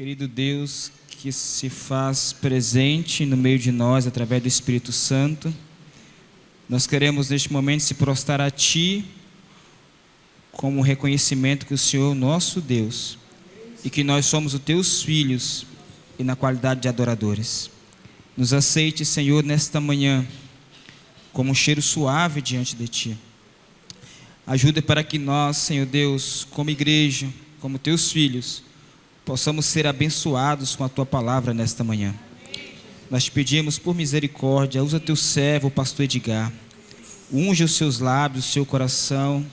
Querido Deus, que se faz presente no meio de nós através do Espírito Santo, nós queremos neste momento se prostrar a Ti como um reconhecimento que o Senhor é o nosso Deus e que nós somos os Teus filhos e na qualidade de adoradores. Nos aceite, Senhor, nesta manhã como um cheiro suave diante de Ti. Ajuda para que nós, Senhor Deus, como igreja, como Teus filhos, possamos ser abençoados com a Tua palavra nesta manhã. Nós te pedimos por misericórdia, usa Teu servo, o pastor Edgar, unge os seus lábios, o seu coração,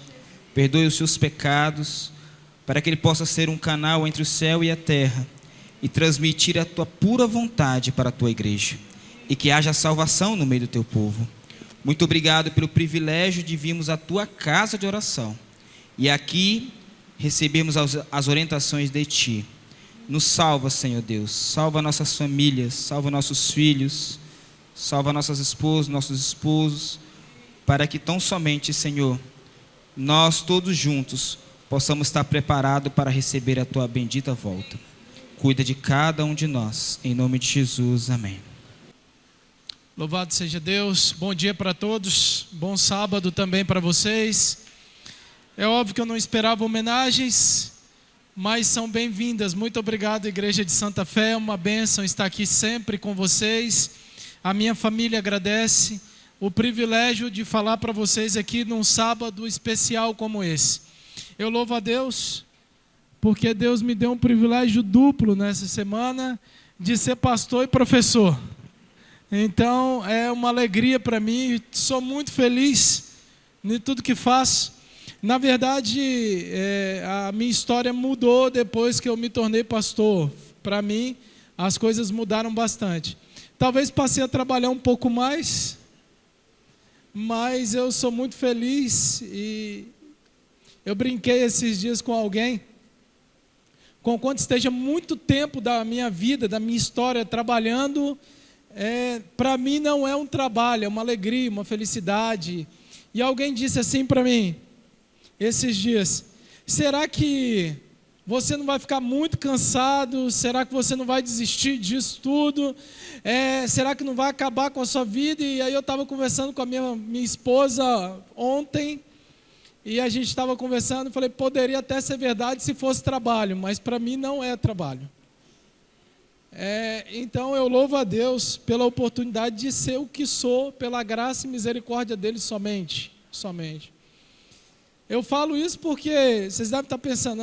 perdoe os seus pecados, para que ele possa ser um canal entre o céu e a terra e transmitir a Tua pura vontade para a Tua igreja, e que haja salvação no meio do Teu povo. Muito obrigado pelo privilégio de virmos à Tua casa de oração e aqui recebemos as orientações de Ti. Nos salva, Senhor Deus, salva nossas famílias, salva nossos filhos, salva nossas esposas, nossos esposos, para que tão somente, Senhor, nós todos juntos possamos estar preparados para receber a Tua bendita volta. Cuida de cada um de nós, em nome de Jesus, amém. Louvado seja Deus, bom dia para todos, bom sábado também para vocês. É óbvio que eu não esperava homenagens, mas são bem-vindas. Muito obrigado, Igreja de Santa Fé, uma bênção estar aqui sempre com vocês. A minha família agradece o privilégio de falar para vocês aqui num sábado especial como esse. Eu louvo a Deus, porque Deus me deu um privilégio duplo nessa semana de ser pastor e professor. Então é uma alegria para mim, sou muito feliz em tudo que faço. Na verdade, a minha história mudou depois que eu me tornei pastor. Para mim, as coisas mudaram bastante. Talvez passei a trabalhar um pouco mais, mas eu sou muito feliz e eu brinquei esses dias com alguém, com quanto esteja muito tempo da minha vida, da minha história trabalhando, para mim não é um trabalho, é uma alegria, uma felicidade. E alguém disse assim para mim, esses dias: será que você não vai ficar muito cansado? Será que você não vai desistir disso tudo? Será que não vai acabar com a sua vida? E aí eu estava conversando com a minha esposa ontem, e a gente estava conversando, falei, poderia até ser verdade se fosse trabalho, mas para mim não é trabalho. Então eu louvo a Deus pela oportunidade de ser o que sou, pela graça e misericórdia dele somente. Eu falo isso porque vocês devem estar pensando,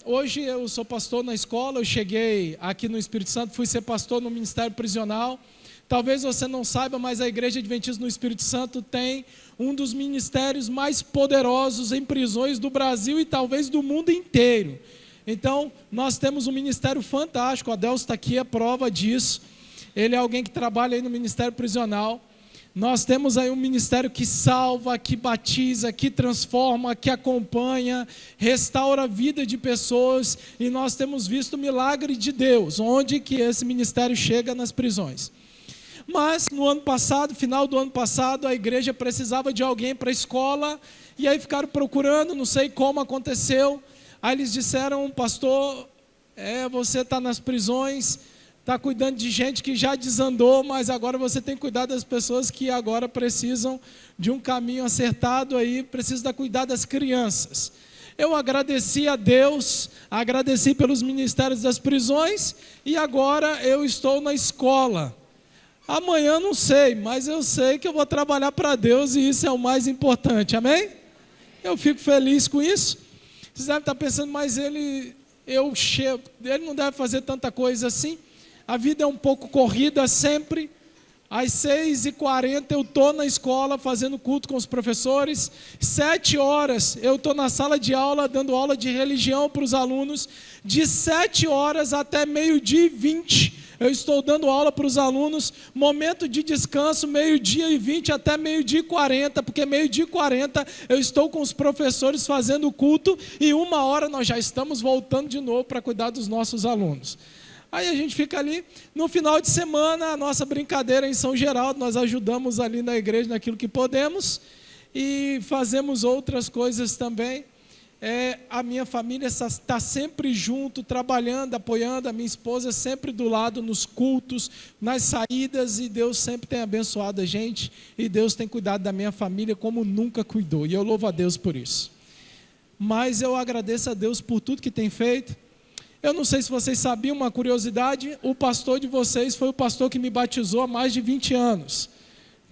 hoje eu sou pastor na escola, eu cheguei aqui no Espírito Santo, fui ser pastor no Ministério Prisional. Talvez você não saiba, mas a Igreja Adventista no Espírito Santo tem um dos ministérios mais poderosos em prisões do Brasil e talvez do mundo inteiro. Então, nós temos um ministério fantástico, o Adelso está aqui, é prova disso. Ele é alguém que trabalha aí no Ministério Prisional. Nós temos aí um ministério que salva, que batiza, que transforma, que acompanha, restaura a vida de pessoas, e nós temos visto o milagre de Deus, onde que esse ministério chega nas prisões. Mas no ano passado, final do ano passado, a igreja precisava de alguém para a escola, e aí ficaram procurando, não sei como aconteceu. Aí eles disseram, pastor, você está nas prisões, está cuidando de gente que já desandou, mas agora você tem que cuidar das pessoas que agora precisam de um caminho acertado aí, precisa cuidar das crianças. Eu agradeci a Deus, agradeci pelos ministérios das prisões, e agora eu estou na escola. Amanhã não sei, mas eu sei que eu vou trabalhar para Deus e isso é o mais importante, amém? Eu fico feliz com isso. Vocês devem estar pensando, mas ele não deve fazer tanta coisa assim. A vida é um pouco corrida sempre. Às 6h40 eu estou na escola fazendo culto com os professores. 7 horas eu estou na sala de aula dando aula de religião para os alunos. De 7 horas até 12h20 eu estou dando aula para os alunos. Momento de descanso, 12h20 até 12h40, porque 12h40 eu estou com os professores fazendo culto e 1h nós já estamos voltando de novo para cuidar dos nossos alunos. Aí a gente fica ali, no final de semana, a nossa brincadeira em São Geraldo, nós ajudamos ali na igreja naquilo que podemos e fazemos outras coisas também. a minha família está sempre junto, trabalhando, apoiando, a minha esposa sempre do lado nos cultos, nas saídas, e Deus sempre tem abençoado a gente, e Deus tem cuidado da minha família como nunca cuidou, e eu louvo a Deus por isso. Mas eu agradeço a Deus por tudo que tem feito. Eu não sei se vocês sabiam, uma curiosidade, o pastor de vocês foi o pastor que me batizou há mais de 20 anos.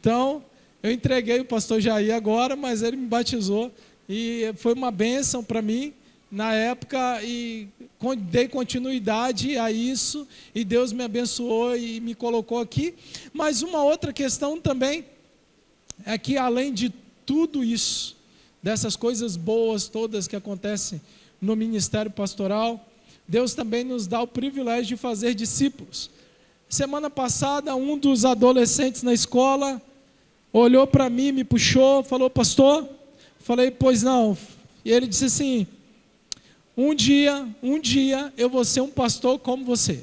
Então, eu entreguei o pastor Jair agora, mas ele me batizou, e foi uma bênção para mim na época, e dei continuidade a isso, e Deus me abençoou e me colocou aqui. Mas uma outra questão também é que, além de tudo isso, dessas coisas boas todas que acontecem no ministério pastoral, Deus também nos dá o privilégio de fazer discípulos. Semana passada, um dos adolescentes na escola olhou para mim, me puxou, falou: pastor? Falei: pois não. E ele disse assim: um dia eu vou ser um pastor como você.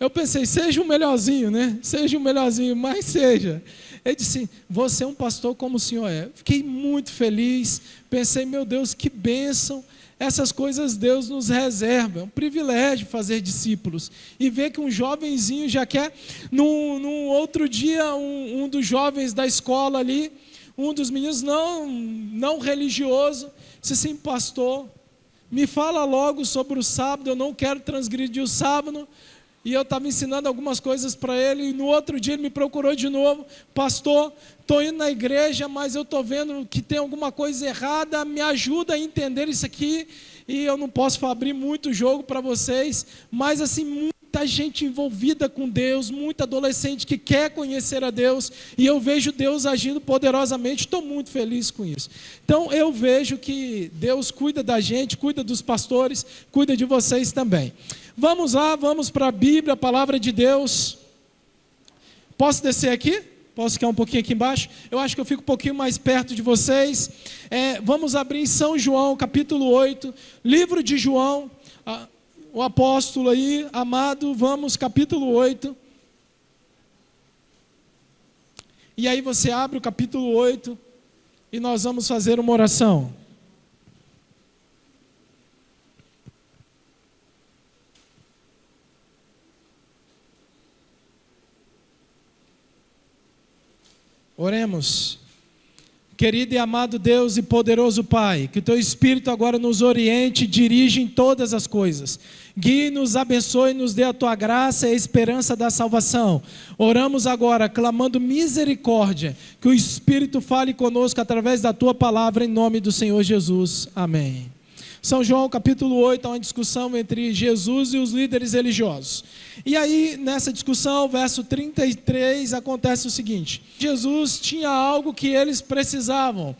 Eu pensei: seja o melhorzinho, né? Seja o melhorzinho, mas seja. Ele disse: você é um pastor como o senhor é. Fiquei muito feliz, pensei: meu Deus, que bênção. Essas coisas Deus nos reserva, é um privilégio fazer discípulos. E ver que um jovenzinho já quer, num outro dia, um dos jovens da escola ali, um dos meninos não religioso, disse assim: pastor, me fala logo sobre o sábado, eu não quero transgredir o sábado. E eu estava ensinando algumas coisas para ele, e no outro dia ele me procurou de novo: pastor, estou indo na igreja, mas eu estou vendo que tem alguma coisa errada, me ajuda a entender isso aqui. E eu não posso abrir muito jogo para vocês, mas assim, muita gente envolvida com Deus, muito adolescente que quer conhecer a Deus, e eu vejo Deus agindo poderosamente, estou muito feliz com isso. Então eu vejo que Deus cuida da gente, cuida dos pastores, cuida de vocês também. Vamos lá, vamos para a Bíblia, a palavra de Deus. Posso descer aqui? Posso ficar um pouquinho aqui embaixo? Eu acho que eu fico um pouquinho mais perto de vocês. Vamos abrir em São João, capítulo 8, livro de João, o apóstolo aí, amado, vamos, capítulo 8. E aí você abre o capítulo 8 e nós vamos fazer uma oração. Oremos. Querido e amado Deus e poderoso Pai, que o Teu Espírito agora nos oriente e dirige em todas as coisas. Guie-nos, abençoe, nos dê a Tua graça e a esperança da salvação. Oramos agora, clamando misericórdia, que o Espírito fale conosco através da Tua palavra, em nome do Senhor Jesus. Amém. São João capítulo 8, há uma discussão entre Jesus e os líderes religiosos. E aí, nessa discussão, verso 33, acontece o seguinte: Jesus tinha algo que eles precisavam,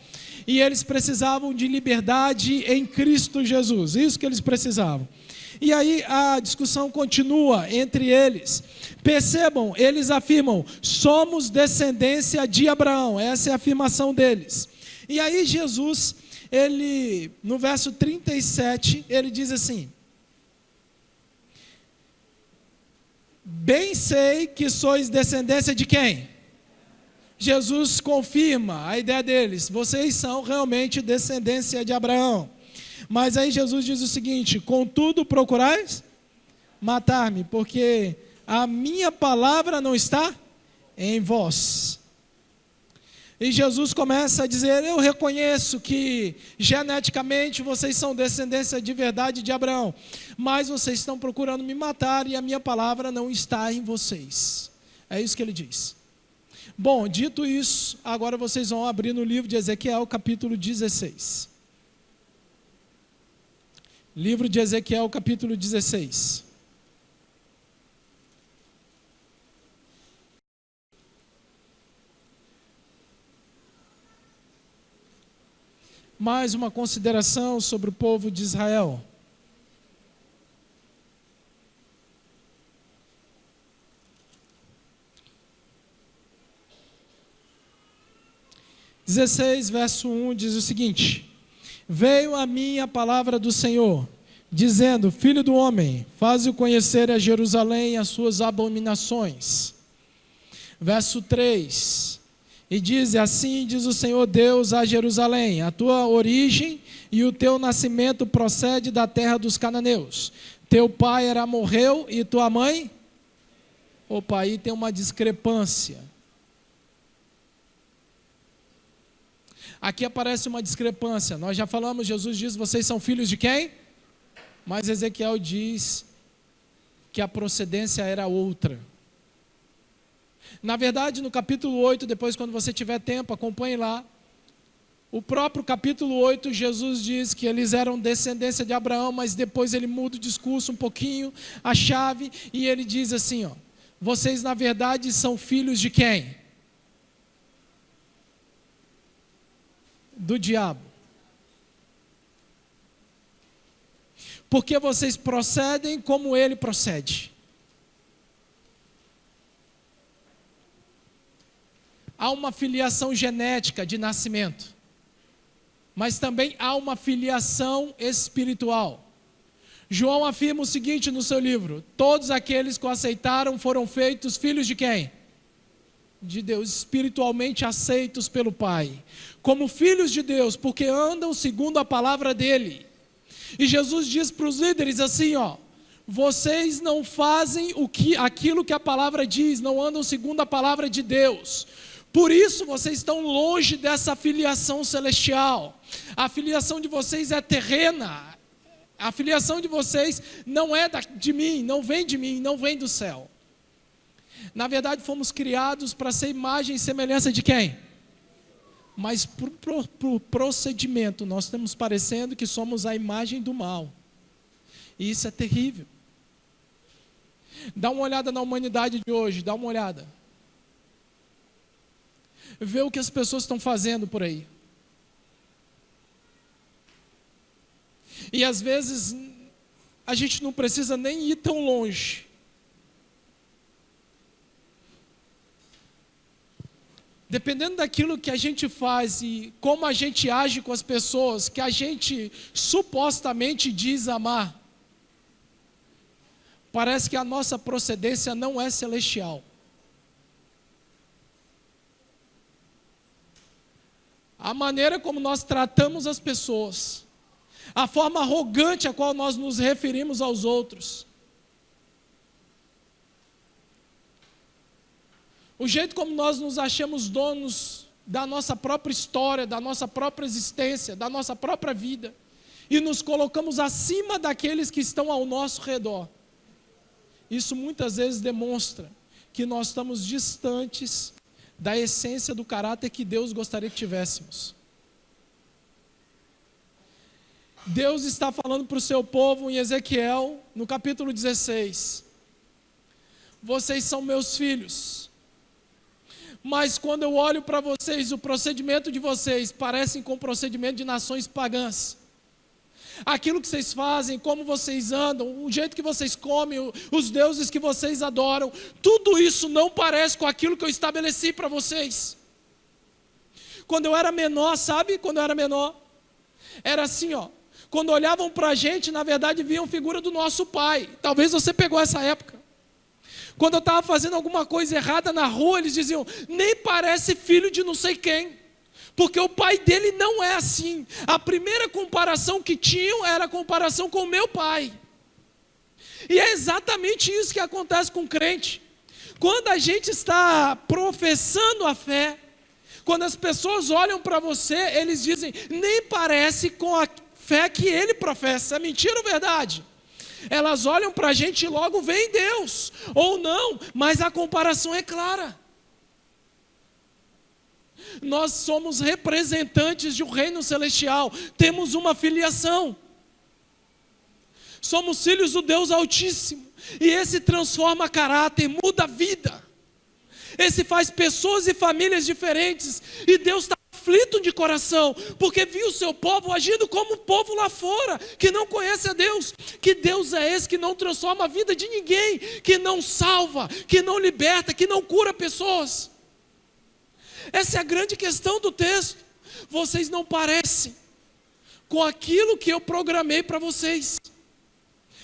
e eles precisavam de liberdade em Cristo Jesus, isso que eles precisavam. E aí a discussão continua entre eles. Percebam, eles afirmam: somos descendência de Abraão, essa é a afirmação deles. E aí Jesus, no verso 37, ele diz assim: bem sei que sois descendência de quem? Jesus confirma a ideia deles: vocês são realmente descendência de Abraão. Mas aí Jesus diz o seguinte: contudo procurais matar-me, porque a minha palavra não está em vós. E Jesus começa a dizer: eu reconheço que geneticamente vocês são descendência de verdade de Abraão, mas vocês estão procurando me matar e a minha palavra não está em vocês. É isso que ele diz. Bom, dito isso, agora vocês vão abrir no livro de Ezequiel, capítulo 16. Livro de Ezequiel, capítulo 16. Mais uma consideração sobre o povo de Israel. Verso 1 diz o seguinte: veio a mim a palavra do Senhor, dizendo: filho do homem, faze-o conhecer a Jerusalém as suas abominações. Verso 3: E diz: assim diz o Senhor Deus a Jerusalém: a tua origem e o teu nascimento procede da terra dos cananeus. Teu pai era amorreu e tua mãe? Opa, aí tem uma discrepância. Aqui aparece uma discrepância. Nós já falamos, Jesus diz: vocês são filhos de quem? Mas Ezequiel diz que a procedência era outra. Na verdade, no capítulo 8, depois quando você tiver tempo, acompanhe lá. O próprio capítulo 8, Jesus diz que eles eram descendência de Abraão, mas depois ele muda o discurso um pouquinho, a chave, e ele diz assim, ó: vocês na verdade são filhos de quem? Do diabo. Porque vocês procedem como ele procede. Há uma filiação genética de nascimento, mas também há uma filiação espiritual. João afirma o seguinte no seu livro: todos aqueles que o aceitaram foram feitos filhos de quem? De Deus, espiritualmente aceitos pelo Pai, como filhos de Deus, porque andam segundo a palavra dele. E Jesus diz para os líderes assim, ó: vocês não fazem aquilo que a palavra diz, não andam segundo a palavra de Deus. Por isso vocês estão longe dessa filiação celestial. A filiação de vocês é terrena. A filiação de vocês não é de mim, não vem do céu. Na verdade, fomos criados para ser imagem e semelhança de quem? Mas por procedimento, nós estamos parecendo que somos a imagem do mal. E isso é terrível. Dá uma olhada na humanidade de hoje, dá uma olhada. Vê o que as pessoas estão fazendo por aí. E às vezes, a gente não precisa nem ir tão longe. Dependendo daquilo que a gente faz e como a gente age com as pessoas que a gente supostamente diz amar, parece que a nossa procedência não é celestial. A maneira como nós tratamos as pessoas, a forma arrogante a qual nós nos referimos aos outros, o jeito como nós nos achamos donos da nossa própria história, da nossa própria existência, da nossa própria vida, e nos colocamos acima daqueles que estão ao nosso redor. Isso muitas vezes demonstra que nós estamos distantes da essência do caráter que Deus gostaria que tivéssemos. Deus está falando para o seu povo em Ezequiel, no capítulo 16: vocês são meus filhos, mas quando eu olho para vocês, o procedimento de vocês parecem com o procedimento de nações pagãs. Aquilo que vocês fazem, como vocês andam, o jeito que vocês comem, os deuses que vocês adoram, tudo isso não parece com aquilo que eu estabeleci para vocês. Quando eu era menor, sabe? Quando eu era menor, era assim, ó. Quando olhavam para a gente, na verdade, viam figura do nosso pai. Talvez você pegou essa época. Quando eu estava fazendo alguma coisa errada na rua, eles diziam: nem parece filho de não sei quem. Porque o pai dele não é assim. A primeira comparação que tinham era a comparação com o meu pai. E é exatamente isso que acontece com o crente. Quando a gente está professando a fé, quando as pessoas olham para você, eles dizem: nem parece com a fé que ele professa. É mentira ou verdade? Elas olham para a gente e logo vem Deus. Ou não, mas a comparação é clara. Nós somos representantes de um reino celestial, temos uma filiação, somos filhos do Deus Altíssimo, e esse transforma caráter, muda a vida, esse faz pessoas e famílias diferentes, e Deus está aflito de coração, porque viu o seu povo agindo como o povo lá fora, que não conhece a Deus. Que Deus é esse que não transforma a vida de ninguém, que não salva, que não liberta, que não cura pessoas? Essa é a grande questão do texto. Vocês não parecem com aquilo que eu programei para vocês.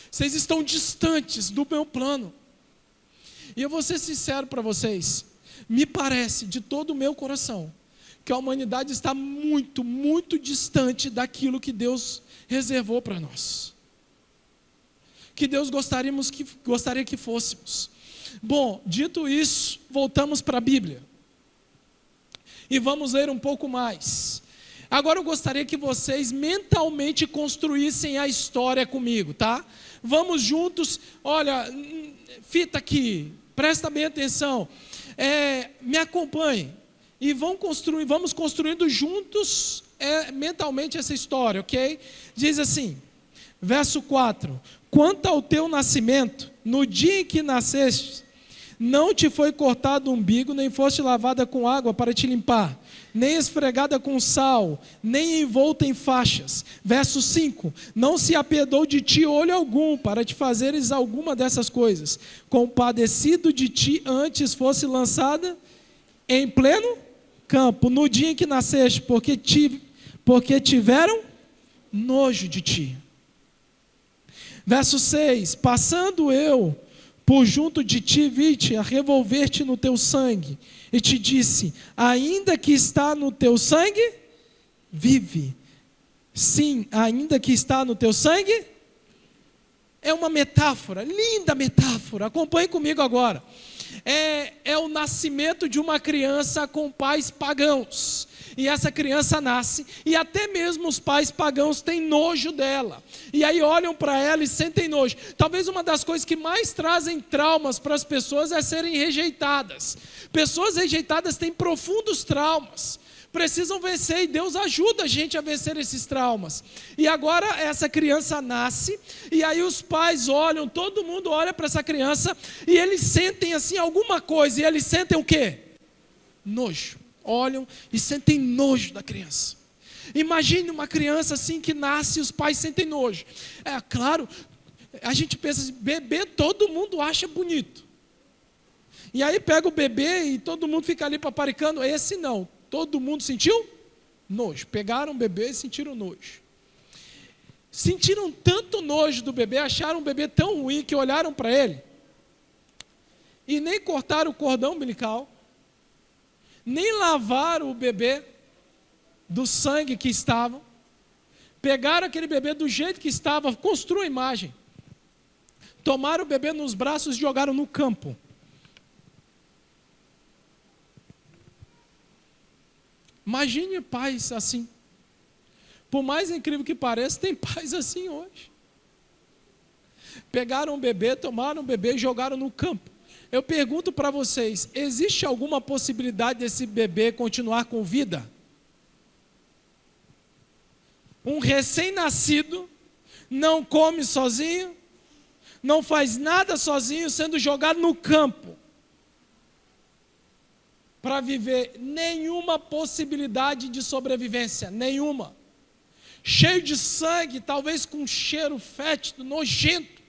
Vocês estão distantes do meu plano. E eu vou ser sincero para vocês. Me parece, de todo o meu coração, que a humanidade está muito, muito distante daquilo que Deus reservou para nós. Que Deus gostaria que fôssemos. Bom, dito isso, voltamos para a Bíblia. E vamos ler um pouco mais. Agora eu gostaria que vocês mentalmente construíssem a história comigo, tá? Vamos juntos, olha, fita aqui, presta bem atenção. Me acompanhe. E vamos construindo juntos mentalmente essa história, ok? Diz assim, verso 4: quanto ao teu nascimento, no dia em que nasceste, não te foi cortado o umbigo, nem foste lavada com água para te limpar, nem esfregada com sal, nem envolta em faixas. Verso 5: não se apiedou de ti olho algum, para te fazeres alguma dessas coisas. Compadecido de ti, antes fosse lançada em pleno campo, no dia em que nasceste, porque tiveram nojo de ti. Verso 6: passando eu por junto de ti, vi-te a revolver-te no teu sangue, e te disse, ainda que está no teu sangue, vive. Sim, ainda que está no teu sangue. É uma metáfora, linda metáfora, acompanhe comigo agora. É o nascimento de uma criança com pais pagãos, e essa criança nasce, e até mesmo os pais pagãos têm nojo dela, e aí olham para ela e sentem nojo. Talvez uma das coisas que mais trazem traumas para as pessoas é serem rejeitadas. Pessoas rejeitadas têm profundos traumas, precisam vencer, e Deus ajuda a gente a vencer esses traumas. E agora essa criança nasce, e aí os pais olham, todo mundo olha para essa criança, e eles sentem assim alguma coisa, e eles sentem o quê? Nojo. Olham e sentem nojo da criança. Imagine uma criança assim que nasce e os pais sentem nojo. É claro, a gente pensa assim, bebê todo mundo acha bonito. E aí pega o bebê e todo mundo fica ali paparicando. Esse não, todo mundo sentiu nojo. Pegaram o bebê e sentiram nojo. Sentiram tanto nojo do bebê, acharam o bebê tão ruim que olharam para ele e nem cortaram o cordão umbilical, nem lavaram o bebê do sangue que estava, pegaram aquele bebê do jeito que estava, construam a imagem, tomaram o bebê nos braços e jogaram no campo. Imagine pais assim. Por mais incrível que pareça, tem pais assim hoje. Pegaram o bebê, tomaram o bebê e jogaram no campo. Eu pergunto para vocês, existe alguma possibilidade desse bebê continuar com vida? Um recém-nascido não come sozinho, não faz nada sozinho, sendo jogado no campo para viver. Nenhuma possibilidade de sobrevivência, nenhuma. Cheio de sangue, talvez com cheiro fétido, nojento.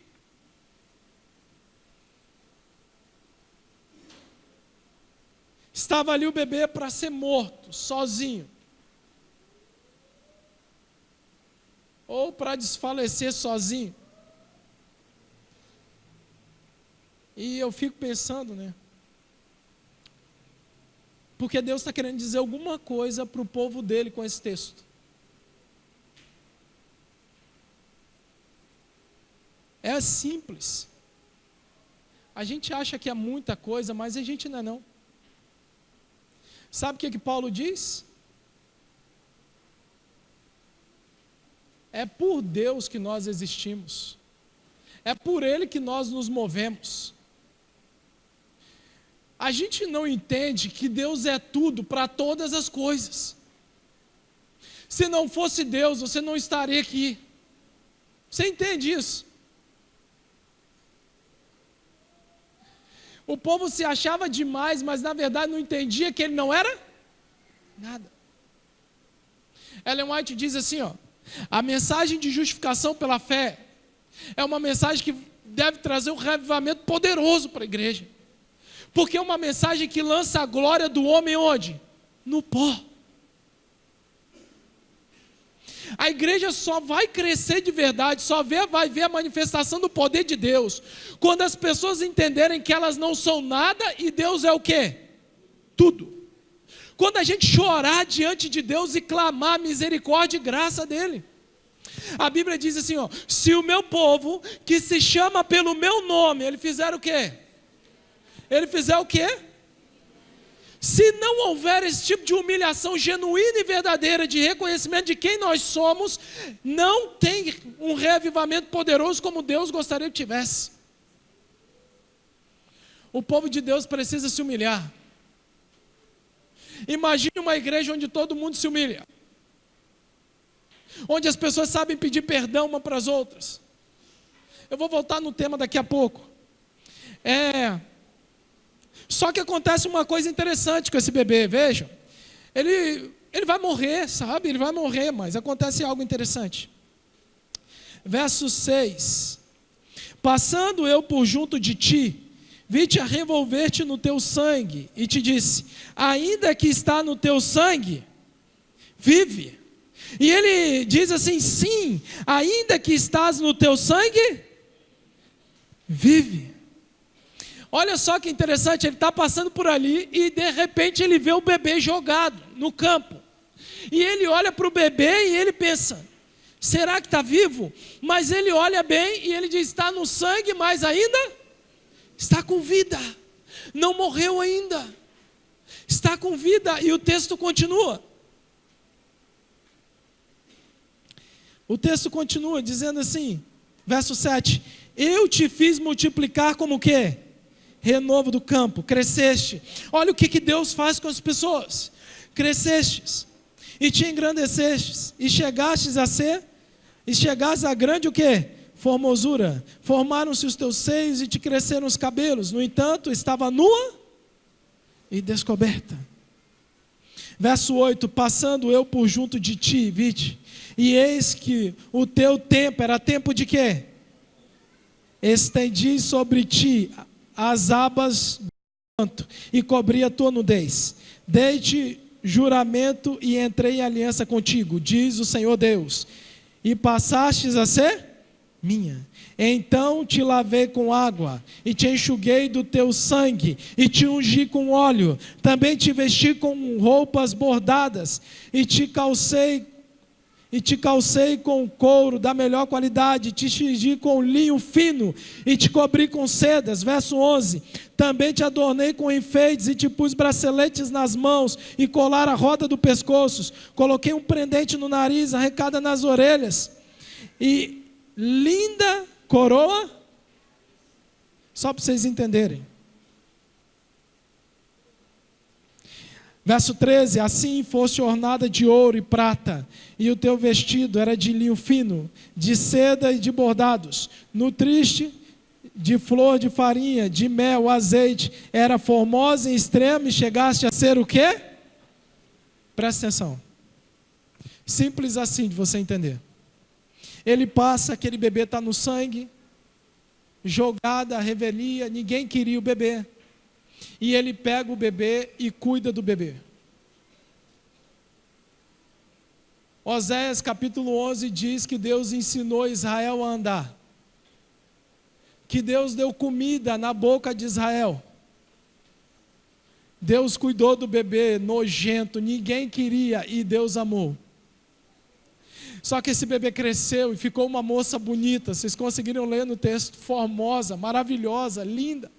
Estava ali o bebê para ser morto, sozinho. Ou para desfalecer sozinho. E eu fico pensando, né? Porque Deus está querendo dizer alguma coisa para o povo dele com esse texto. É simples. A gente acha que é muita coisa, mas a gente não é não. Sabe o que Paulo diz? É por Deus que nós existimos. É por Ele que nós nos movemos. A gente não entende que Deus é tudo para todas as coisas. Se não fosse Deus, você não estaria aqui. Você entende isso? O povo se achava demais, mas na verdade não entendia que ele não era nada. Ellen White diz assim, a mensagem de justificação pela fé é uma mensagem que deve trazer um revivamento poderoso para a igreja. Porque é uma mensagem que lança a glória do homem onde? No pó. A igreja só vai crescer de verdade, vai ver a manifestação do poder de Deus, quando as pessoas entenderem que elas não são nada e Deus é o quê? tudo. Quando a gente chorar diante de Deus e clamar misericórdia e graça dele. A Bíblia diz assim, ó, se o meu povo, que se chama pelo meu nome, ele fizer o quê? Ele fizer o quê? Se não houver esse tipo de humilhação genuína e verdadeira, de reconhecimento de quem nós somos, não tem um reavivamento poderoso como Deus gostaria que tivesse. O povo de Deus precisa se humilhar. Imagine uma igreja onde todo mundo se humilha, onde as pessoas sabem pedir perdão uma para as outras. Eu vou voltar no tema daqui a pouco. Só que acontece uma coisa interessante com esse bebê, vejam. Ele vai morrer, sabe? Ele vai morrer, mas acontece algo interessante. Verso 6. Passando eu por junto de ti, vi-te a revolver-te no teu sangue, e te disse, ainda que está no teu sangue, vive. E ele diz assim, sim, ainda que estás no teu sangue, vive. Olha só que interessante, ele está passando por ali, e de repente ele vê o bebê jogado no campo. E ele olha para o bebê e ele pensa, será que está vivo? Mas ele olha bem e ele diz, está no sangue, mas ainda está com vida, não morreu ainda, está com vida. E o texto continua. O texto continua dizendo assim, verso 7, eu te fiz multiplicar como o quê? Renovo do campo, cresceste. Olha o que Deus faz com as pessoas. Crescestes, e te engrandecestes, e chegastes a grande o quê? Formosura, formaram-se os teus seios e te cresceram os cabelos, no entanto, estava nua e descoberta. Verso 8, passando eu por junto de ti, vi-te, e eis que o teu tempo, era tempo de quê? Estendi sobre ti as abas do manto, e cobri a tua nudez, dei-te juramento e entrei em aliança contigo, diz o Senhor Deus, e passastes a ser minha. Então te lavei com água, e te enxuguei do teu sangue, e te ungi com óleo, também te vesti com roupas bordadas, e te calcei com couro da melhor qualidade, te cingi com linho fino, e te cobri com sedas. Verso 11, também te adornei com enfeites, e te pus braceletes nas mãos, e colar a roda do pescoço, coloquei um prendente no nariz, arrecada nas orelhas, e linda coroa, só para vocês entenderem. Verso 13, assim foste ornada de ouro e prata, e o teu vestido era de linho fino, de seda e de bordados, nutriste de flor de farinha, de mel, azeite, era formosa em extremo, e chegaste a ser o quê? Presta atenção, simples assim de você entender. Ele passa, aquele bebê está no sangue, jogada, revelia, ninguém queria o bebê. E ele pega o bebê e cuida do bebê. Oséias capítulo 11 diz que Deus ensinou Israel a andar. Que Deus deu comida na boca de Israel. Deus cuidou do bebê nojento, ninguém queria e Deus amou. Só que esse bebê cresceu e ficou uma moça bonita, vocês conseguiram ler no texto, formosa, maravilhosa, linda.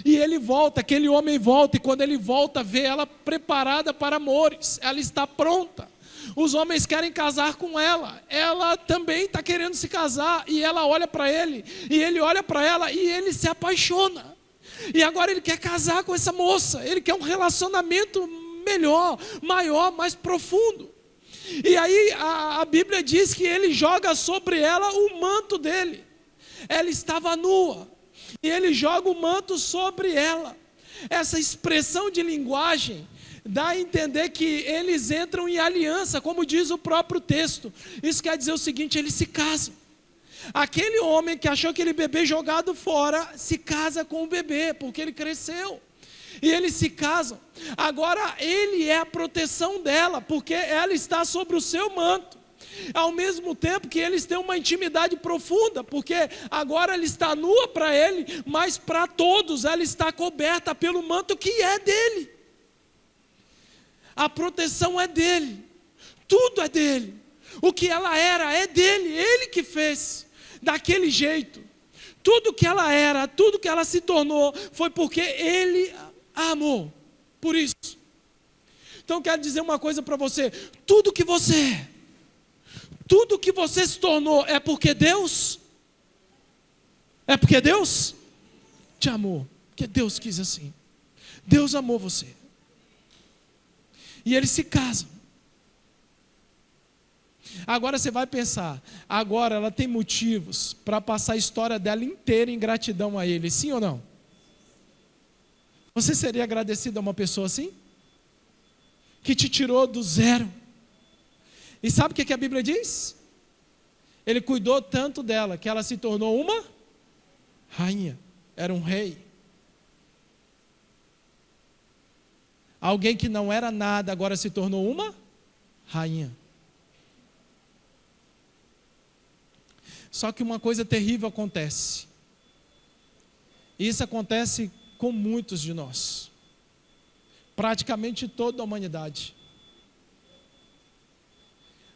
E ele volta, aquele homem volta, e quando ele volta, vê ela preparada para amores, ela está pronta. Os homens querem casar com ela, ela também está querendo se casar, e ela olha para ele, e ele olha para ela, e ele se apaixona. E agora ele quer casar com essa moça, ele quer um relacionamento melhor, maior, mais profundo. E aí a Bíblia diz que ele joga sobre ela o manto dele. Ela estava nua, e ele joga o manto sobre ela. Essa expressão de linguagem dá a entender que eles entram em aliança, como diz o próprio texto. Isso quer dizer o seguinte, eles se casam. Aquele homem que achou aquele bebê jogado fora, se casa com o bebê, porque ele cresceu. E eles se casam. Agora ele é a proteção dela, porque ela está sobre o seu manto. Ao mesmo tempo que eles têm uma intimidade profunda, porque agora ela está nua para ele, mas para todos ela está coberta pelo manto que é dele. A proteção é dele. Tudo é dele. O que ela era é dele. Ele que fez daquele jeito. Tudo que ela era, tudo que ela se tornou, foi porque ele a amou. Por isso. Então eu quero dizer uma coisa para você. Tudo que você é, tudo que você se tornou, é porque Deus te amou. Porque Deus quis assim. Deus amou você. E eles se casam. Agora você vai pensar, agora ela tem motivos para passar a história dela inteira em gratidão a ele, sim ou não? Você seria agradecido a uma pessoa assim? Que te tirou do zero. E sabe o que a Bíblia diz? Ele cuidou tanto dela que ela se tornou uma rainha. Era um rei. Alguém que não era nada agora se tornou uma rainha. Só que uma coisa terrível acontece. Isso acontece com muitos de nós. Praticamente toda a humanidade.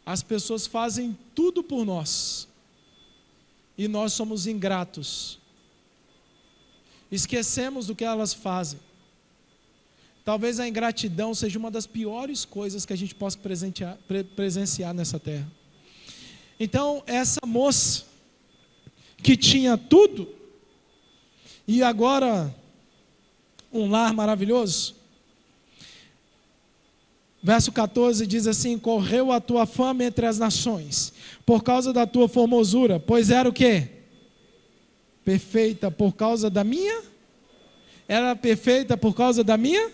As pessoas fazem tudo por nós. E nós somos ingratos. Esquecemos do que elas fazem. Talvez a ingratidão seja uma das piores coisas que a gente possa presenciar nessa terra. Então, essa moça que tinha tudo, e agora um lar maravilhoso, verso 14 diz assim: correu a tua fama entre as nações, por causa da tua formosura, pois era o quê? Perfeita por causa da minha? Era perfeita por causa da minha?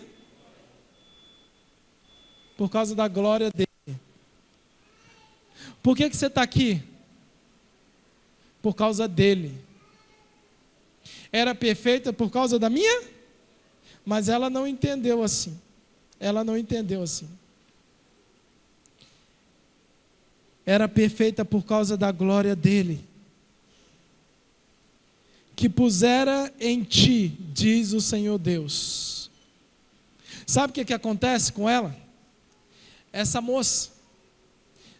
Por causa da glória dele. Por que você está aqui? Por causa dele. Era perfeita por causa da minha? Mas ela não entendeu assim. Ela não entendeu assim. Era perfeita por causa da glória dele. Que pusera em ti, diz o Senhor Deus. Sabe o que acontece com ela? Essa moça,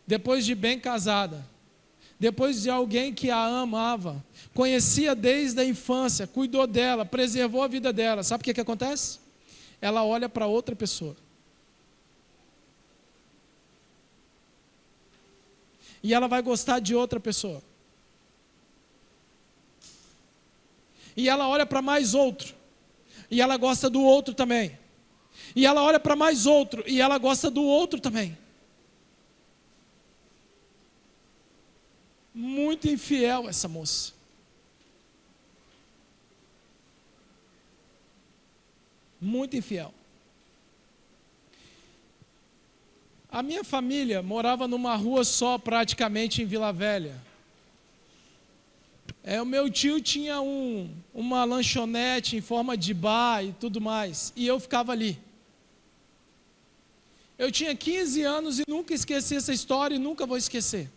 depois de bem casada, depois de alguém que a amava, conhecia desde a infância, cuidou dela, preservou a vida dela, sabe o que acontece? Ela olha para outra pessoa. E ela vai gostar de outra pessoa. E ela olha para mais outro. E ela gosta do outro também. E ela olha para mais outro. E ela gosta do outro também. Muito infiel essa moça. Muito infiel. A minha família morava numa rua só, praticamente em Vila Velha. O meu tio tinha uma lanchonete em forma de bar e tudo mais. E eu ficava ali. Eu tinha 15 anos e nunca esqueci essa história e nunca vou esquecer.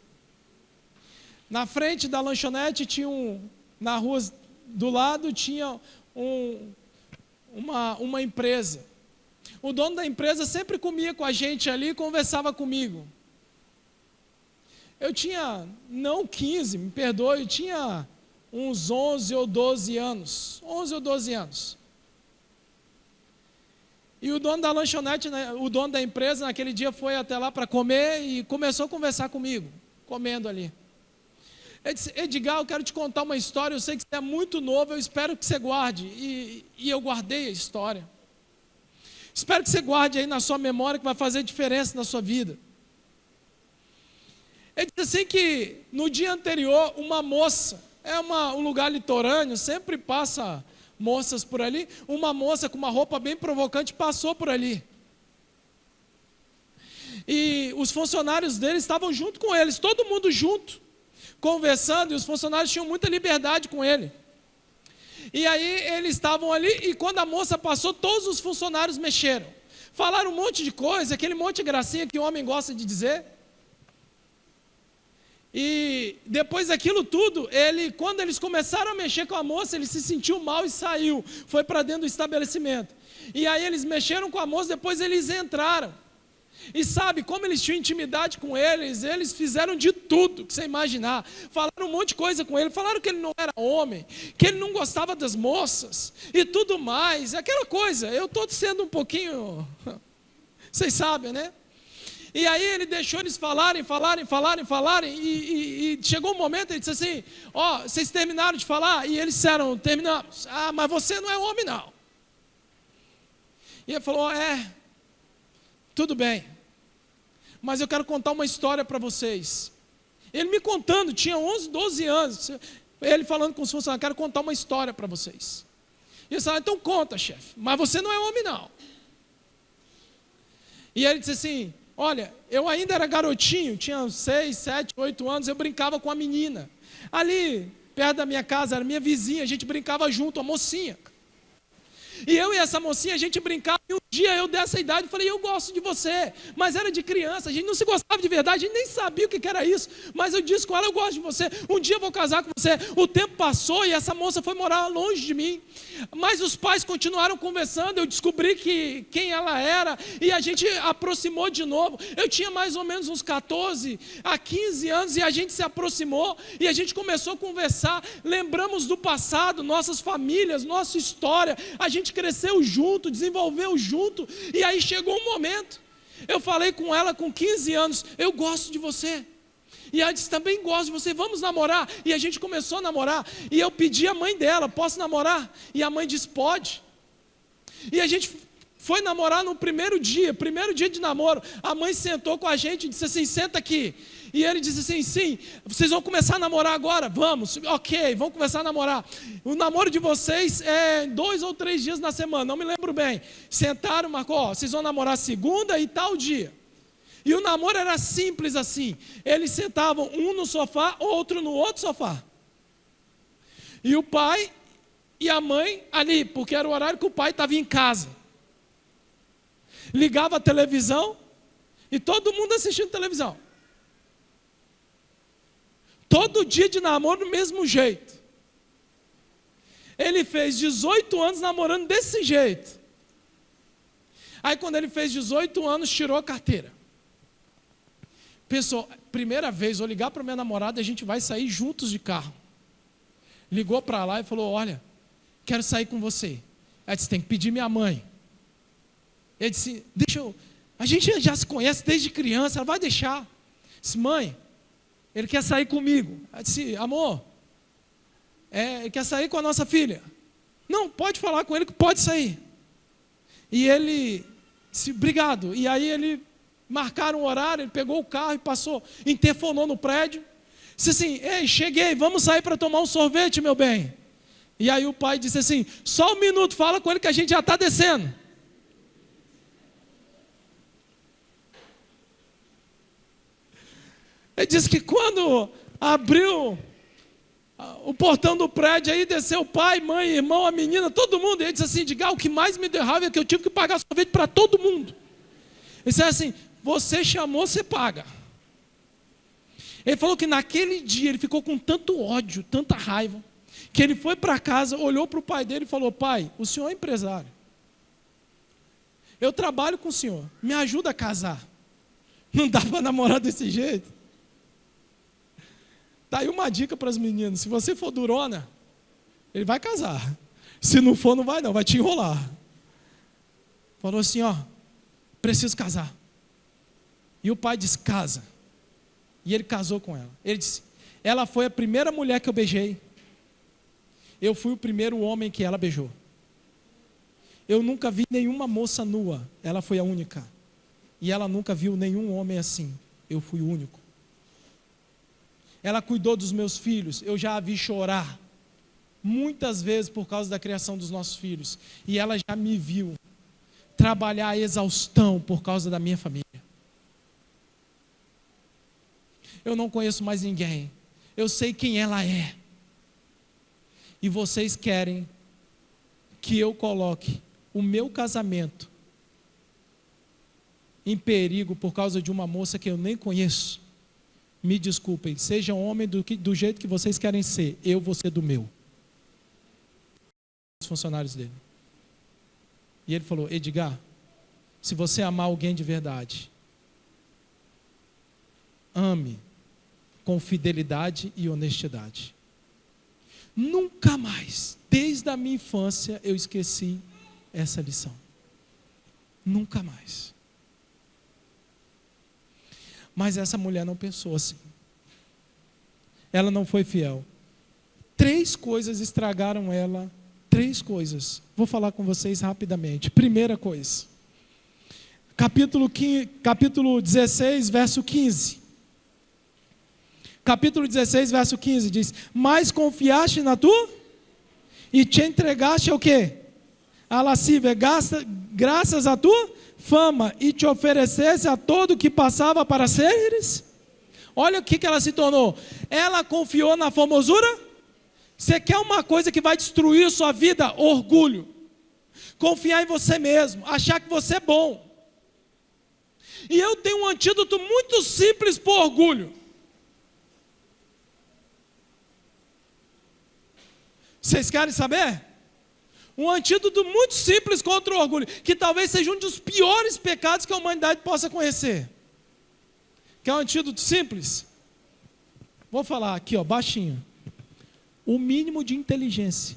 Na frente da lanchonete tinha na rua do lado tinha uma empresa. O dono da empresa sempre comia com a gente ali e conversava comigo. Eu tinha, não 15, me perdoe, eu tinha uns 11 ou 12 anos. 11 ou 12 anos. E o dono da lanchonete, o dono da empresa, naquele dia foi até lá para comer e começou a conversar comigo, comendo ali. Ele disse: Edgar, eu quero te contar uma história, eu sei que você é muito novo, eu espero que você guarde. E eu guardei a história. Espero que você guarde aí na sua memória, que vai fazer diferença na sua vida. Ele disse assim que no dia anterior, uma moça, um lugar litorâneo, sempre passa moças por ali, uma moça com uma roupa bem provocante passou por ali. E os funcionários dele estavam junto com eles, todo mundo junto, conversando, e os funcionários tinham muita liberdade com ele. E aí eles estavam ali, e quando a moça passou, todos os funcionários mexeram. Falaram um monte de coisa, aquele monte de gracinha que o homem gosta de dizer. E depois daquilo tudo, quando eles começaram a mexer com a moça, ele se sentiu mal e saiu. Foi para dentro do estabelecimento. E aí eles mexeram com a moça, depois eles entraram. E sabe, como eles tinham intimidade com eles, eles fizeram de tudo que você imaginar. Falaram um monte de coisa com ele, falaram que ele não era homem, que ele não gostava das moças e tudo mais. Aquela coisa, eu estou sendo um pouquinho, vocês sabem, né? E aí ele deixou eles falarem, e chegou um momento, ele disse assim, ó, vocês terminaram de falar? E eles disseram, terminamos. Ah, mas você não é homem não. E ele falou, tudo bem, mas eu quero contar uma história para vocês. Ele me contando, tinha 11, 12 anos, ele falando com os funcionários, quero contar uma história para vocês. E eles falaram, então conta, chefe, mas você não é homem não. E ele disse assim, olha, eu ainda era garotinho, tinha 6, 7, 8 anos, eu brincava com a menina. Ali, perto da minha casa, era minha vizinha, a gente brincava junto, a mocinha. E eu e essa mocinha, a gente brincava, e um dia eu dessa idade, falei, eu gosto de você, mas era de criança, a gente não se gostava de verdade, a gente nem sabia o que era isso, mas eu disse com ela, eu gosto de você, um dia eu vou casar com você. O tempo passou e essa moça foi morar longe de mim, mas os pais continuaram conversando, eu descobri quem ela era, e a gente aproximou de novo. Eu tinha mais ou menos uns 14 a 15 anos, e a gente se aproximou, e a gente começou a conversar, lembramos do passado, nossas famílias, nossa história, a gente cresceu junto, desenvolveu junto, e aí chegou um momento, eu falei com ela com 15 anos, eu gosto de você, e ela disse, também gosto de você, vamos namorar, e a gente começou a namorar, e eu pedi à mãe dela, posso namorar? E a mãe disse, pode, e a gente foi namorar no primeiro dia de namoro, a mãe sentou com a gente e disse assim, senta aqui, e ele disse assim, sim, vocês vão começar a namorar agora? Vamos, ok, vamos começar a namorar. O namoro de vocês é 2 ou 3 dias na semana, não me lembro bem. Sentaram, marcou, ó, vocês vão namorar segunda e tal dia. E o namoro era simples assim, eles sentavam um no sofá, outro no outro sofá. E o pai e a mãe ali, porque era o horário que o pai estava em casa. Ligava a televisão e todo mundo assistindo televisão. Todo dia de namoro do mesmo jeito. Ele fez 18 anos namorando desse jeito. Aí quando ele fez 18 anos, tirou a carteira. Pensou, primeira vez, vou ligar para minha namorada, a gente vai sair juntos de carro. Ligou para lá e falou, olha, quero sair com você. Ela disse, tem que pedir minha mãe. Ele disse, a gente já se conhece desde criança, ela vai deixar. Disse, mãe, ele quer sair comigo. Ela disse, amor, ele quer sair com a nossa filha. Não, pode falar com ele que pode sair. E ele disse, obrigado. E aí ele marcaram um horário, ele pegou o carro e passou, interfonou no prédio. Disse assim, ei, cheguei, vamos sair para tomar um sorvete, meu bem. E aí o pai disse assim, só um minuto, fala com ele que a gente já está descendo. Ele disse que quando abriu o portão do prédio, aí desceu o pai, mãe, irmão, a menina, todo mundo. E ele disse assim, diga, o que mais me deu raiva é que eu tive que pagar sorvete para todo mundo. Ele disse assim, você chamou, você paga. Ele falou que naquele dia ele ficou com tanto ódio, tanta raiva, que ele foi para casa, olhou para o pai dele e falou, pai, o senhor é empresário. Eu trabalho com o senhor, me ajuda a casar. Não dá para namorar desse jeito. Tá aí uma dica para as meninas, se você for durona, ele vai casar. Se não for, não vai não, vai te enrolar. Falou assim, ó, preciso casar. E o pai disse, casa. E ele casou com ela. Ele disse, ela foi a primeira mulher que eu beijei. Eu fui o primeiro homem que ela beijou. Eu nunca vi nenhuma moça nua, ela foi a única. E ela nunca viu nenhum homem assim, eu fui o único. Ela cuidou dos meus filhos, eu já a vi chorar muitas vezes por causa da criação dos nossos filhos. E ela já me viu trabalhar a exaustão por causa da minha família. Eu não conheço mais ninguém, eu sei quem ela é. E vocês querem que eu coloque o meu casamento em perigo por causa de uma moça que eu nem conheço? Me desculpem, sejam homens do jeito que vocês querem ser, eu vou ser do meu. Os funcionários dele. E ele falou, Edgar, se você amar alguém de verdade, ame com fidelidade e honestidade. Nunca mais, desde a minha infância, eu esqueci essa lição. Nunca mais. Mas essa mulher não pensou assim. Ela não foi fiel. 3 coisas estragaram ela. 3 coisas. Vou falar com vocês rapidamente. Primeira coisa. Capítulo 16, verso 15. Capítulo 16, verso 15 diz: mas confiaste na tua e te entregaste ao quê? A lascívia, graças à tua fama, e te oferecesse a todo que passava para seres. Olha o que ela se tornou. Ela confiou na formosura. Você quer uma coisa que vai destruir sua vida? Orgulho. Confiar em você mesmo, achar que você é bom. E eu tenho um antídoto muito simples para o orgulho. Vocês querem saber? Um antídoto muito simples contra o orgulho, que talvez seja um dos piores pecados que a humanidade possa conhecer. Quer um antídoto simples? Vou falar aqui, ó, baixinho. O mínimo de inteligência.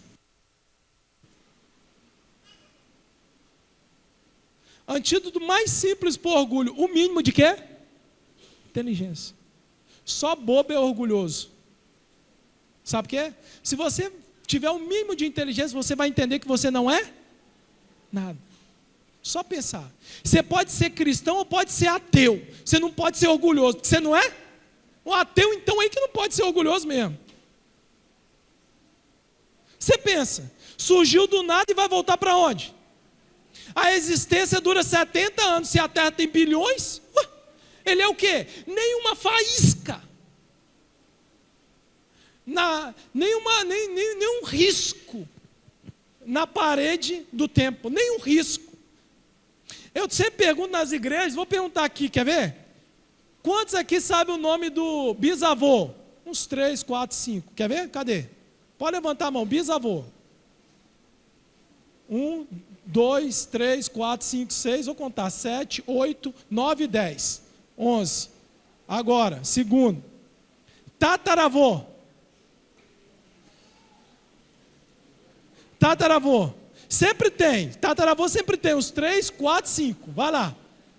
Antídoto mais simples para o orgulho. O mínimo de quê? Inteligência. Só bobo é orgulhoso. Sabe o quê? Se você tiver um mínimo de inteligência, você vai entender que você não é nada. Só pensar. Você pode ser cristão ou pode ser ateu. Você não pode ser orgulhoso, porque você não é? O ateu, então, aí que não pode ser orgulhoso mesmo. Você pensa, surgiu do nada e vai voltar para onde? A existência dura 70 anos, se a Terra tem bilhões, ele é o quê? Nenhuma faísca. Nenhum risco na parede do tempo, nenhum risco. Eu sempre pergunto nas igrejas, vou perguntar aqui, quer ver? Quantos aqui sabem o nome do bisavô? Uns 3, 4, 5, quer ver? Cadê? Pode levantar a mão, bisavô. 1, 2, 3, 4, 5, 6, vou contar, 7, 8, 9, 10, 11. Agora, segundo. Tataravô. Tataravô. Sempre tem. Tataravô sempre tem uns 3, 4, 5. Vai lá.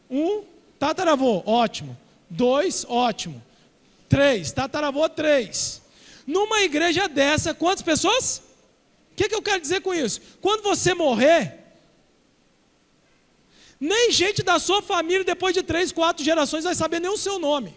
1, tataravô, ótimo. 2, ótimo. 3, tataravô, 3. Numa igreja dessa, quantas pessoas? O que eu quero dizer com isso? Quando você morrer, nem gente da sua família, depois de 3, 4 gerações, vai saber nem o seu nome.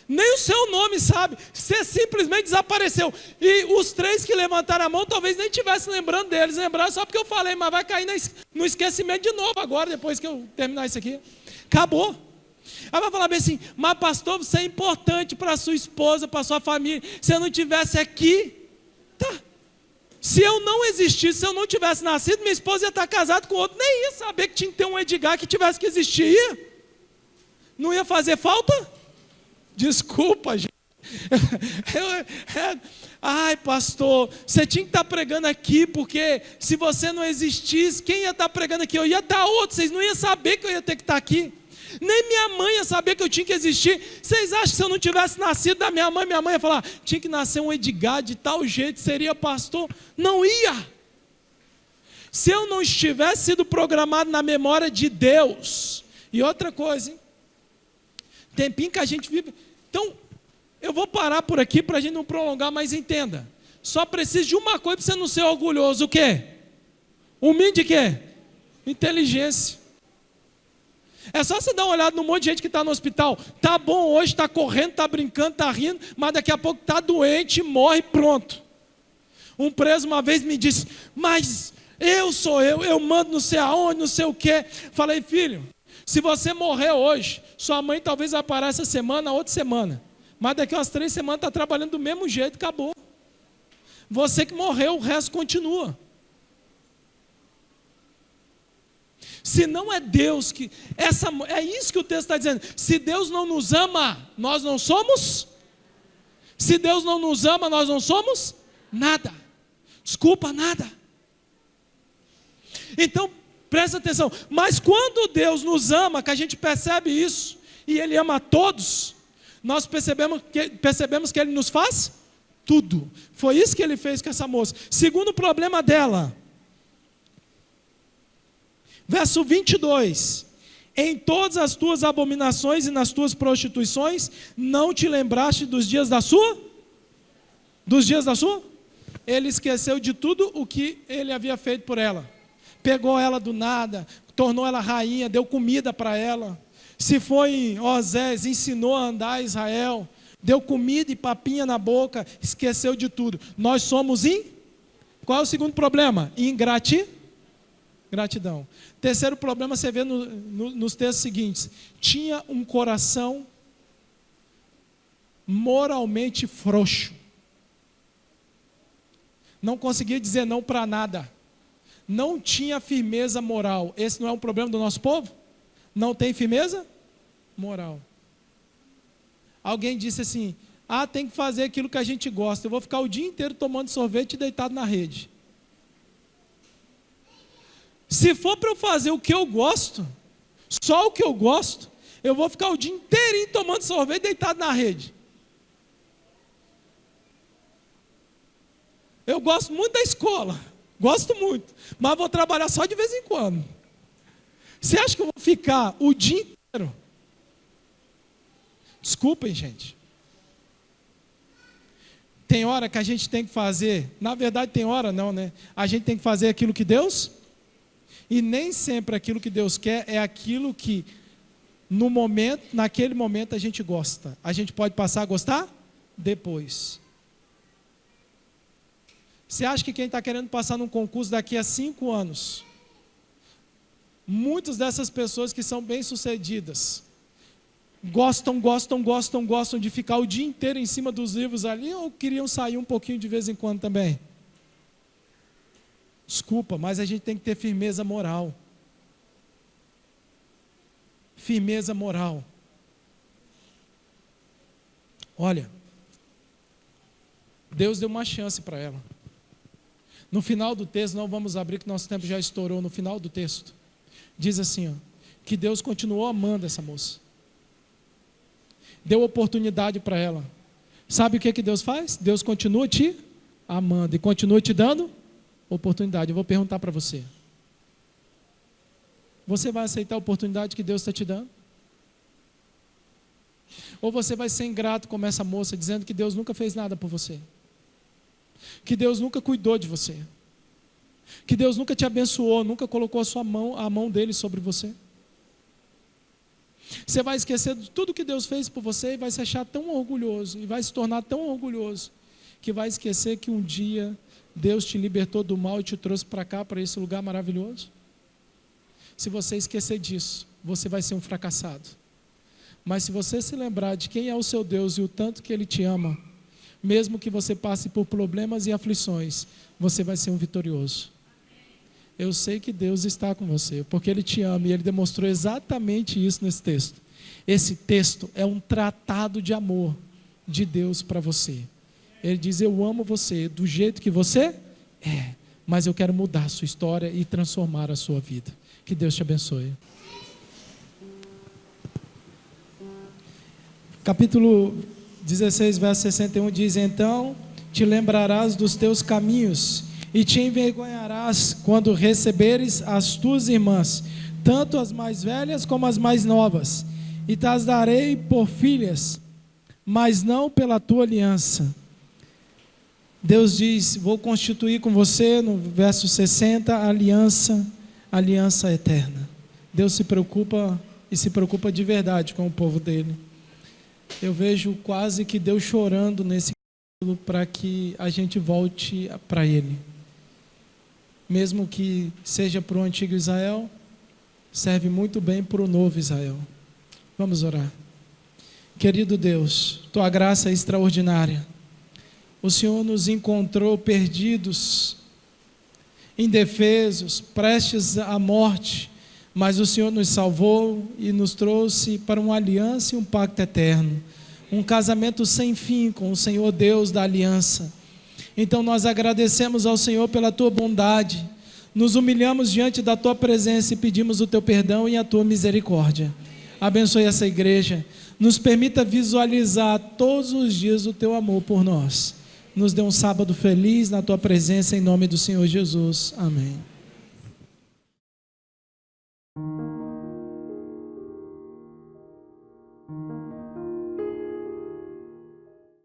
Nem o seu nome sabe. Você simplesmente desapareceu. E os 3 que levantaram a mão, talvez nem estivessem lembrando deles. Lembraram só porque eu falei, mas vai cair no esquecimento de novo agora, depois que eu terminar isso aqui. Acabou. Aí vai falar bem assim, mas pastor, você é importante para a sua esposa, para a sua família. Se eu não estivesse aqui, tá. Se eu não existisse, se eu não tivesse nascido, minha esposa ia estar casada com outro. Nem ia saber que tinha que ter um Edgar que tivesse que existir. Não ia fazer falta? Desculpa, gente. Ai, pastor, você tinha que estar pregando aqui, porque se você não existisse, quem ia estar pregando aqui? Eu ia estar outro, vocês não iam saber que eu ia ter que estar aqui. Nem minha mãe ia saber que eu tinha que existir. Vocês acham que se eu não tivesse nascido da minha mãe ia falar, tinha que nascer um Edgar de tal jeito, seria pastor? Não ia. Se eu não tivesse sido programado na memória de Deus. E outra coisa, hein? Tempinho que a gente vive. Então, eu vou parar por aqui para a gente não prolongar, mas entenda. Só precisa de uma coisa para você não ser orgulhoso. O quê? O mínimo de quê? Inteligência. É só você dar uma olhada no monte de gente que está no hospital. Tá bom hoje, está correndo, está brincando, está rindo, mas daqui a pouco está doente, morre, pronto. Um preso uma vez me disse, mas eu mando não sei aonde, não sei o quê. Falei, filho, se você morrer hoje, sua mãe talvez vai parar essa semana, outra semana. Mas daqui a umas 3 semanas está trabalhando do mesmo jeito, acabou. Você que morreu, o resto continua. Se não é Deus que... é isso que o texto está dizendo. Se Deus não nos ama, nós não somos... Se Deus não nos ama, nós não somos nada. Desculpa, nada. Então, Presta atenção. Mas quando Deus nos ama, que a gente percebe isso, e Ele ama a todos, nós percebemos que Ele nos faz tudo. Foi isso que Ele fez com essa moça. Segundo problema dela, verso 22. Em todas as tuas abominações e nas tuas prostituições, não te lembraste dos dias da sua? Dos dias da sua? Ele esqueceu de tudo o que ele havia feito por ela. Pegou ela do nada, tornou ela rainha, deu comida para ela. Se foi em Osés, ensinou a andar em Israel, deu comida e papinha na boca, esqueceu de tudo. Nós somos Qual é o segundo problema? Gratidão. Terceiro problema, você vê nos textos seguintes. Tinha um coração moralmente frouxo. Não conseguia dizer não para nada. Não tinha firmeza moral. Esse não é um problema do nosso povo? Não tem firmeza moral. Alguém disse assim: tem que fazer aquilo que a gente gosta. Eu vou ficar o dia inteiro tomando sorvete e deitado na rede. Se for para eu fazer o que eu gosto, só o que eu gosto, eu vou ficar o dia inteirinho tomando sorvete e deitado na rede. Eu gosto muito da escola, gosto muito, mas vou trabalhar só de vez em quando. Você acha que eu vou ficar o dia inteiro? Desculpem, gente. Tem hora que a gente tem que fazer, na verdade tem hora não, né? A gente tem que fazer aquilo que Deus, e nem sempre aquilo que Deus quer é aquilo que naquele momento a gente gosta. A gente pode passar a gostar depois. Você acha que quem está querendo passar num concurso daqui a 5 anos, muitas dessas pessoas que são bem-sucedidas, gostam de ficar o dia inteiro em cima dos livros ali, ou queriam sair um pouquinho de vez em quando também? Desculpa, mas a gente tem que ter firmeza moral. Firmeza moral. Olha, Deus deu uma chance para ela. No final do texto, não vamos abrir que nosso tempo já estourou. No final do texto, diz assim, que Deus continuou amando essa moça. Deu oportunidade para ela. Sabe o que Deus faz? Deus continua te amando e continua te dando oportunidade. Eu vou perguntar para você. Você vai aceitar a oportunidade que Deus está te dando? Ou você vai ser ingrato como essa moça, dizendo que Deus nunca fez nada por você? Que Deus nunca cuidou de você? Que Deus nunca te abençoou, nunca colocou a mão dele sobre você? Você vai esquecer de tudo que Deus fez por você e vai se achar tão orgulhoso, e vai se tornar tão orgulhoso, que vai esquecer que um dia Deus te libertou do mal e te trouxe para cá, para esse lugar maravilhoso? Se você esquecer disso, você vai ser um fracassado. Mas se você se lembrar de quem é o seu Deus e o tanto que Ele te ama, mesmo que você passe por problemas e aflições, você vai ser um vitorioso. Eu sei que Deus está com você, porque Ele te ama e Ele demonstrou exatamente isso nesse texto. Esse texto é um tratado de amor de Deus para você. Ele diz: eu amo você do jeito que você é, mas eu quero mudar a sua história e transformar a sua vida. Que Deus te abençoe. Capítulo 16, verso 61 diz: então te lembrarás dos teus caminhos e te envergonharás quando receberes as tuas irmãs, tanto as mais velhas como as mais novas, e t'as darei por filhas, mas não pela tua aliança. Deus diz: vou constituir com você, no verso 60, aliança eterna. Deus se preocupa, e se preocupa de verdade com o povo dele. Eu vejo quase que Deus chorando nesse capítulo para que a gente volte para Ele. Mesmo que seja para o antigo Israel, serve muito bem para o novo Israel. Vamos orar. Querido Deus, Tua graça é extraordinária. O Senhor nos encontrou perdidos, indefesos, prestes à morte, mas o Senhor nos salvou e nos trouxe para uma aliança e um pacto eterno, um casamento sem fim com o Senhor Deus da aliança. Então nós agradecemos ao Senhor pela Tua bondade, nos humilhamos diante da Tua presença e pedimos o Teu perdão e a Tua misericórdia. Abençoe essa igreja, nos permita visualizar todos os dias o Teu amor por nós. Nos dê um sábado feliz na Tua presença, em nome do Senhor Jesus. Amém.